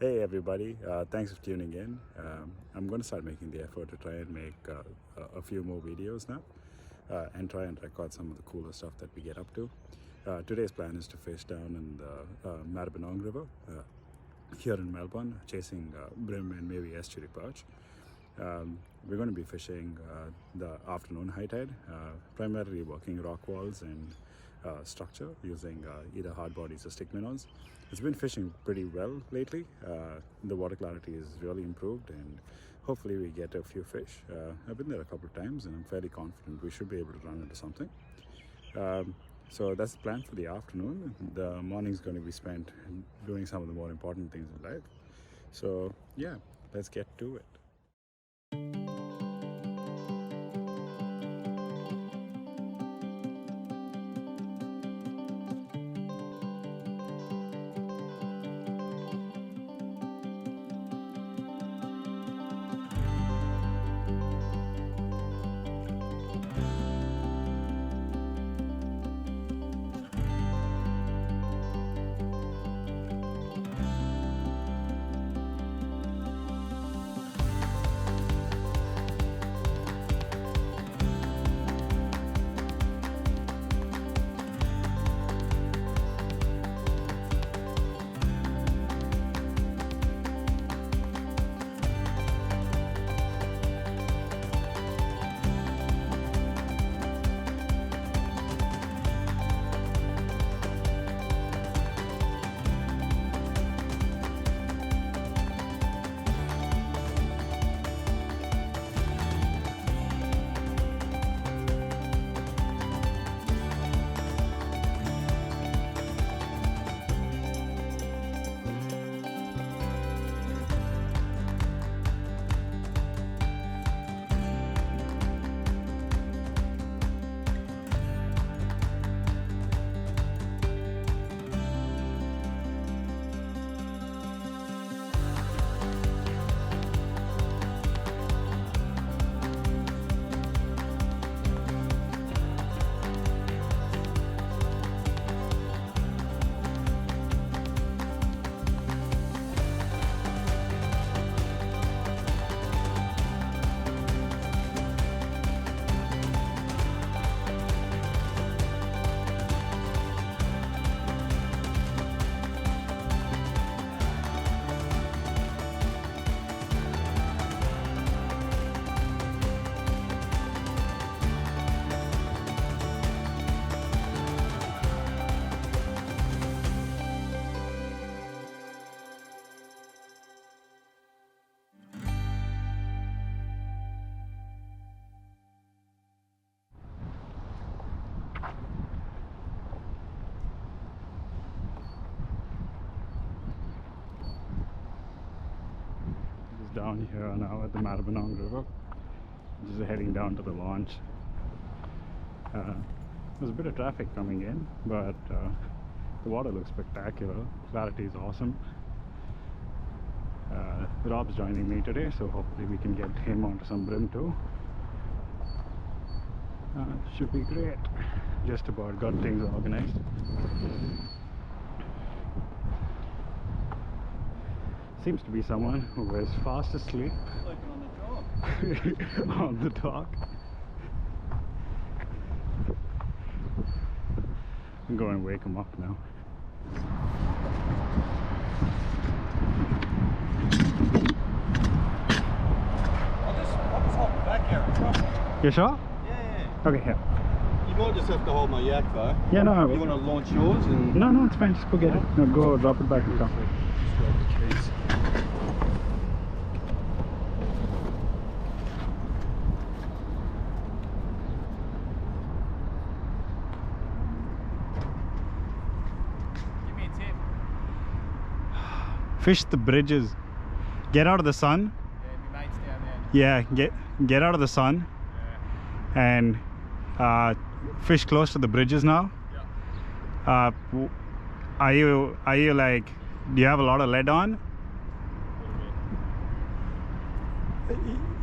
Hey everybody, thanks for tuning in. I'm going to start making the effort to try and make a few more videos now and try and record some of the cooler stuff that we get up to. Today's plan is to fish down in the Nong River here in Melbourne, chasing bream and maybe estuary perch. We're going to be fishing the afternoon high tide, primarily working rock walls and structure using either hard bodies or stick minnows. It's been fishing pretty well lately. The water clarity is really improved and hopefully we get a few fish. I've been there a couple of times and I'm fairly confident we should be able to run into something. So that's the plan for the afternoon. The morning is going to be spent doing some of the more important things in life. So yeah, let's get to it. Down here now at the Nong River, just heading down to the launch. There's a bit of traffic coming in, but the water looks spectacular. Clarity is awesome. Rob's joining me today, so hopefully we can get him onto some bream too. Should be great. Just about got things organized. Seems to be someone who is fast asleep on the dock. I'm going to wake him up now. I'll just hold the back here and trust me. You sure? Yeah. Okay, here. You might just have to hold my yak though. Yeah, no. You want to launch yours and... No, it's fine. Just go get it. No, go drop it back in the car. Just grab the keys. Fish the bridges. Get out of the sun. Yeah, my mate's down there. Yeah, get out of the sun. Yeah. And fish close to the bridges now. Yeah. Are you like, do you have a lot of lead on?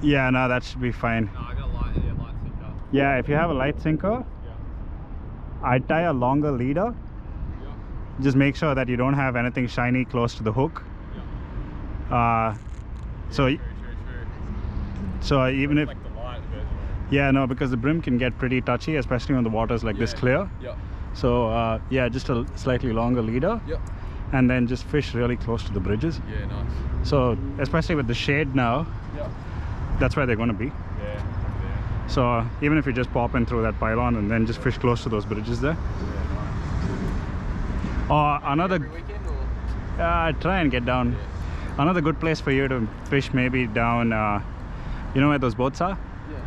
Yeah, no, that should be fine. No, I got a light sinker. Yeah, if you have a light sinker, Yeah. I'd tie a longer leader. Yeah. Just make sure that you don't have anything shiny close to the hook. Yeah. So True. so even if Like the light a bit. yeah, no, because the brim can get pretty touchy, especially when the water's like this clear. Yeah. So yeah, just a slightly longer leader. Yep. And then just fish really close to the bridges. Yeah, nice. So especially with the shade now, Yep. that's where they're going to be. Yeah. So even if you just pop in through that pylon and then just fish close to those bridges there. Or another, Every weekend or? try and get down. Yeah. Another good place for you to fish maybe down, you know where those boats are? Yeah.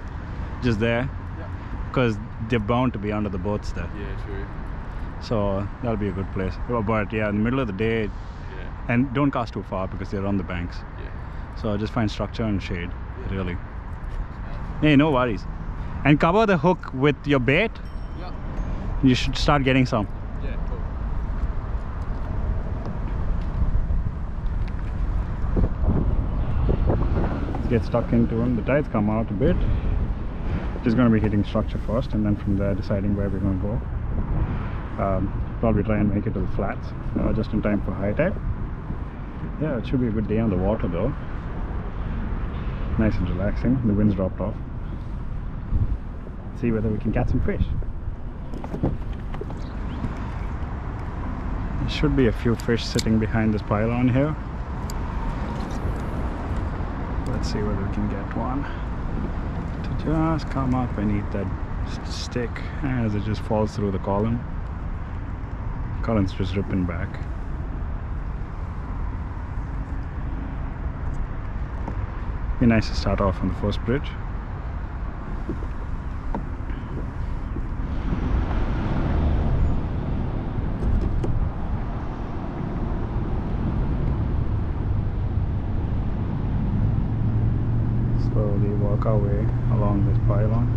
Just there. Yeah. Because they're bound to be under the boats there. Yeah, true. So that'll be a good place. But yeah, in the middle of the day, Yeah. and don't cast too far because they're on the banks. Yeah. So just find structure and shade, Yeah. really. Hey, no worries. And cover the hook with your bait. Yep. You should start getting some. Yeah, cool. Let's get stuck into them. The tides come out a bit. Just going to be hitting structure first, and then from there deciding where we're going to go. Probably try and make it to the flats just in time for high tide. Yeah, it should be a good day on the water though. Nice and relaxing. The wind's dropped off. See whether we can catch some fish. There should be a few fish sitting behind this pylon here. Let's see whether we can get one to just come up and eat that stick as it just falls through the column. Current's just ripping back. Be nice to start off on the first bridge. Slowly walk our way along this pylon.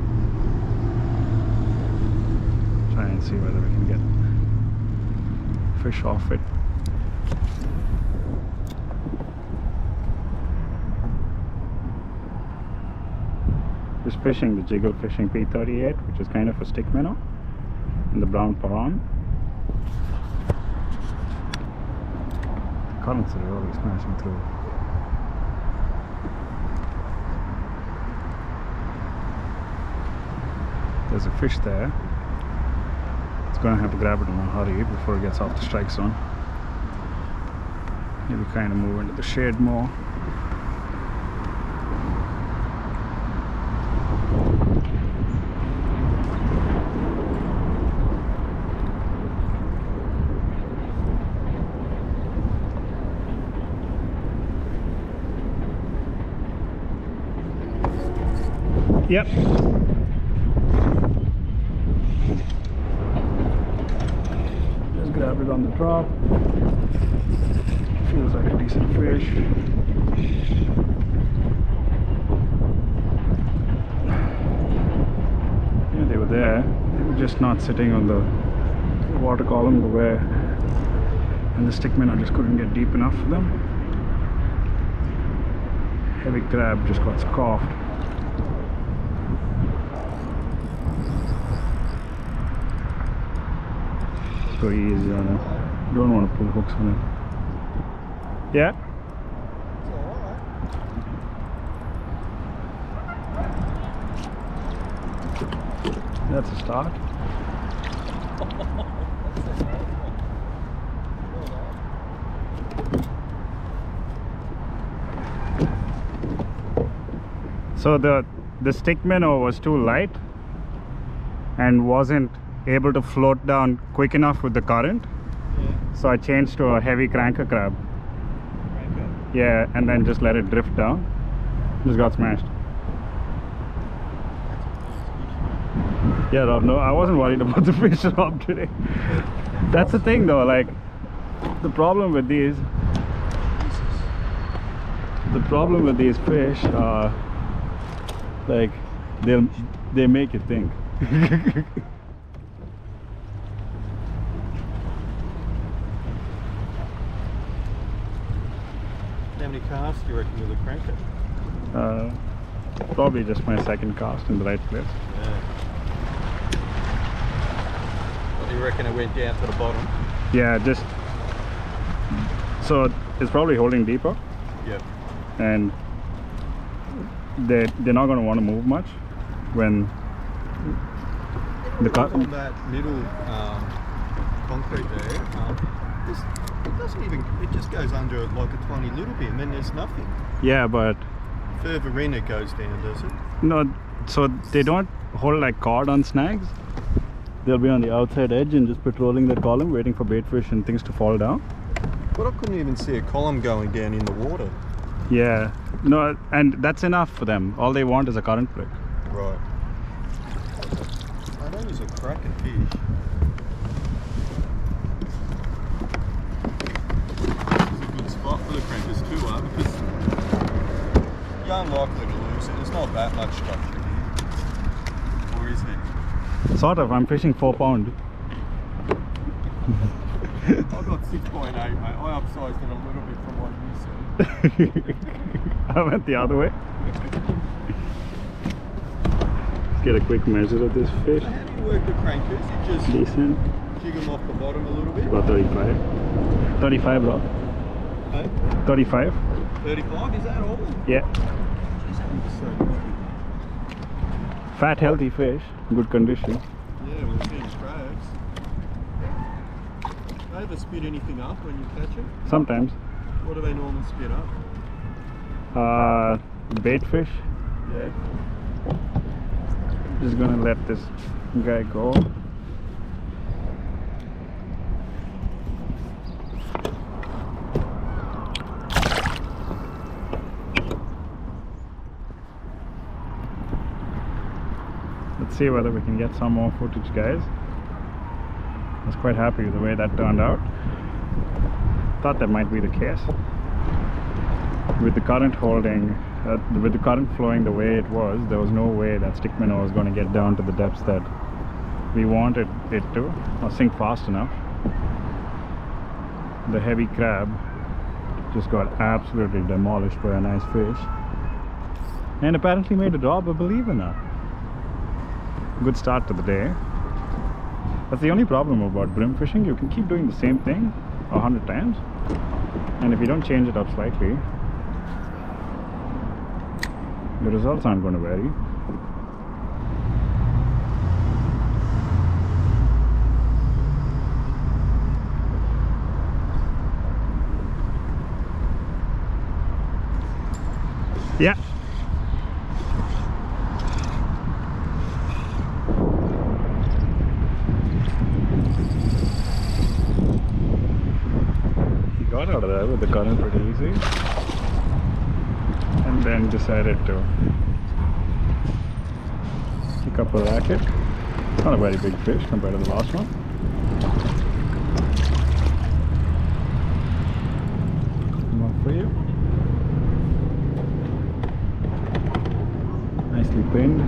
Try and see whether we can get fish off it. Just fishing the jiggle fishing P38, which is kind of a stick minnow, and the brown prawn. The currents are really smashing through. There's a fish there. It's gonna have to grab it in a hurry before it gets off the strike zone. Maybe kind of move into the shade more. Yep. Just grab it on the drop. Feels like a decent fish. Yeah, they were there. They were just not sitting on the water column the way, and the stick minnow just couldn't get deep enough for them. Heavy crab just got scoffed. Go easy on it. Don't want to pull hooks on it. Yeah? That's a start. So the stick minnow was too light and wasn't able to float down quick enough with the current. Yeah. So I changed to a heavy cranker crab. Yeah, and then just let it drift down. Just got smashed. Yeah, Rob, no, I wasn't worried about the fish, Rob, today. That's the thing though, like, the problem with these fish are, like, they make you think. How many casts do you reckon you'll crank it? Probably just my second cast in the right place. Yeah. What do you reckon it went down to the bottom? Yeah, just so it's probably holding deeper. Yep. And they're not going to want to move much when the cut. On that middle concrete there, it doesn't even. It just goes under like a tiny little bit, and then there's nothing. Yeah, but Further in it goes down, does it? no. So they don't hold like cod on snags. They'll be on the outside edge and just patrolling the column, waiting for bait fish and things to fall down. But I couldn't even see a column going down in the water. Yeah, no, and that's enough for them. All they want is a current break. Right. Oh, that was a cracking fish. It's a good spot for the crankers too, because you're unlikely to lose it. There's not that much structure here. Or is there? Sort of. I'm fishing 4 pound. I've got 6.8, mate. I upsized it a little bit from what you said. I went the other way. Let's get a quick measure of this fish. So how do you work the crankers? You just Decent. jig them off the bottom a little bit? About 35. 35, bro. Hey? 35. 35, is that all? Yeah. Jeez, that looks so good. Fat, healthy fish. Good condition. Yeah, we're seeing crabs. Do they ever spit anything up when you catch them? Sometimes. What do they normally spit up? Bait fish. Yeah. Just gonna let this guy go. Let's see whether we can get some more footage, guys. I was quite happy with the way that turned out. Thought that might be the case. With the current holding, with the current flowing the way it was, there was no way that stick minnow was going to get down to the depths that we wanted it to, or sink fast enough. The heavy crab just got absolutely demolished by a nice fish, and apparently made a job, I believe in it. Good start to the day. That's the only problem about brim fishing. You can keep doing the same thing 100 times, and if you don't change it up slightly, the results aren't going to vary. Yeah. He got out of there with the current pretty easy, and then decided to pick up a racket. Not a very big fish compared to the last one. Come on for you. Nicely pinned.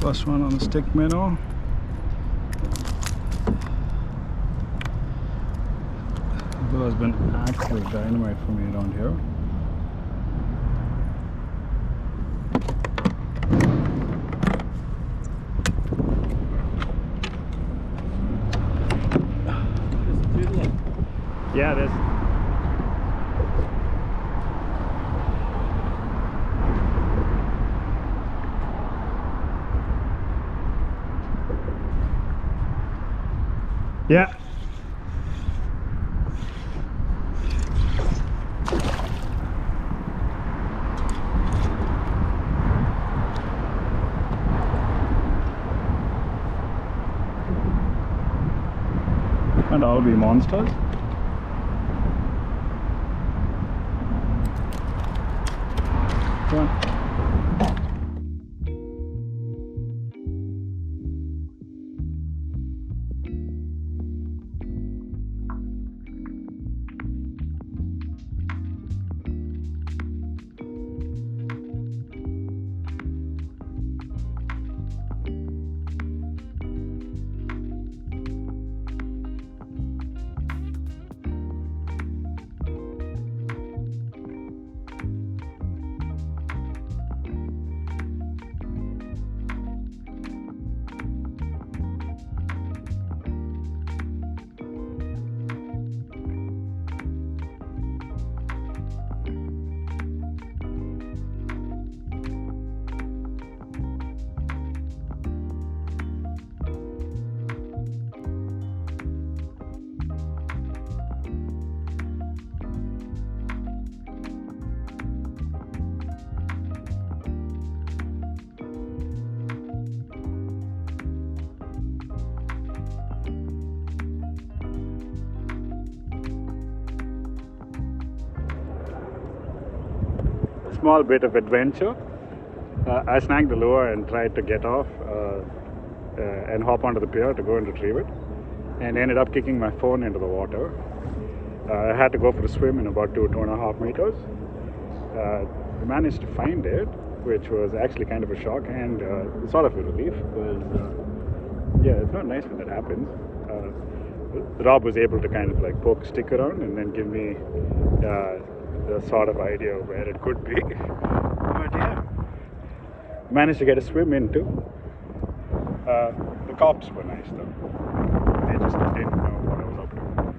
First one on the stick minnow. Though has been absolute dynamite for me around here. Yeah, there's. Yeah. And Hobie monsters. Come on. Small bit of adventure. I snagged the lure and tried to get off and hop onto the pier to go and retrieve it, and ended up kicking my phone into the water. I had to go for a swim in about 2.5 meters. I managed to find it, which was actually kind of a shock and sort of a relief, because yeah, it's not nice when that happens. Rob was able to kind of like poke a stick around and then give me the sort of idea of where it could be. But yeah, managed to get a swim in too. The cops were nice though. They just didn't know what I was up to.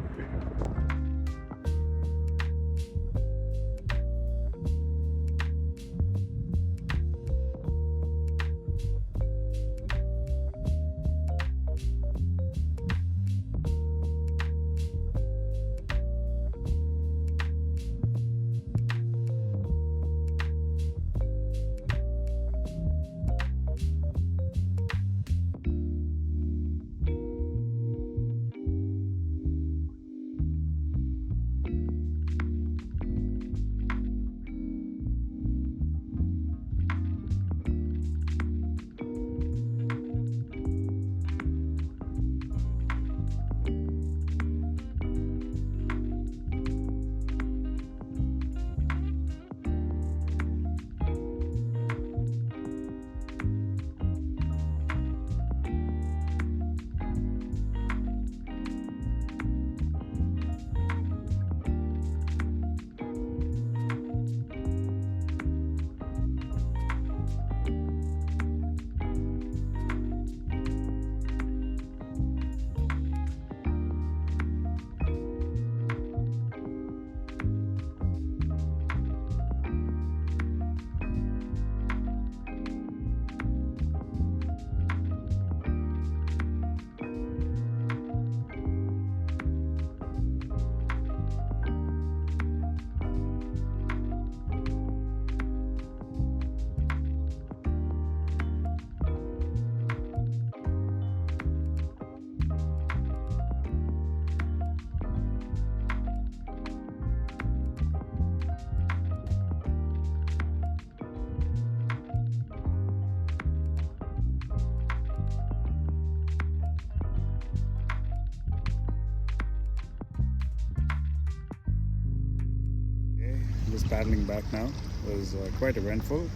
Just paddling back now was quite eventful.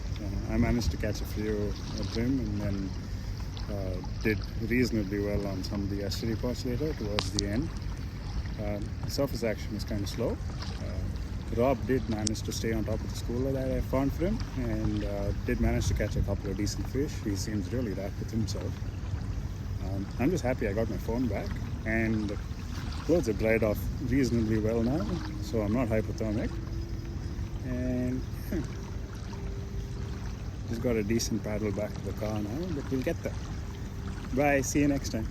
I managed to catch a few Bream and then did reasonably well on some of the estuary spots later towards the end. The surface action was kind of slow. Rob did manage to stay on top of the schooler that I found for him, and did manage to catch a couple of decent fish. He seems really that with himself. I'm just happy I got my phone back, and the clothes have dried off reasonably well now, so I'm not hypothermic. And yeah, just got a decent paddle back to the car now, but we'll get there. Bye, see you next time.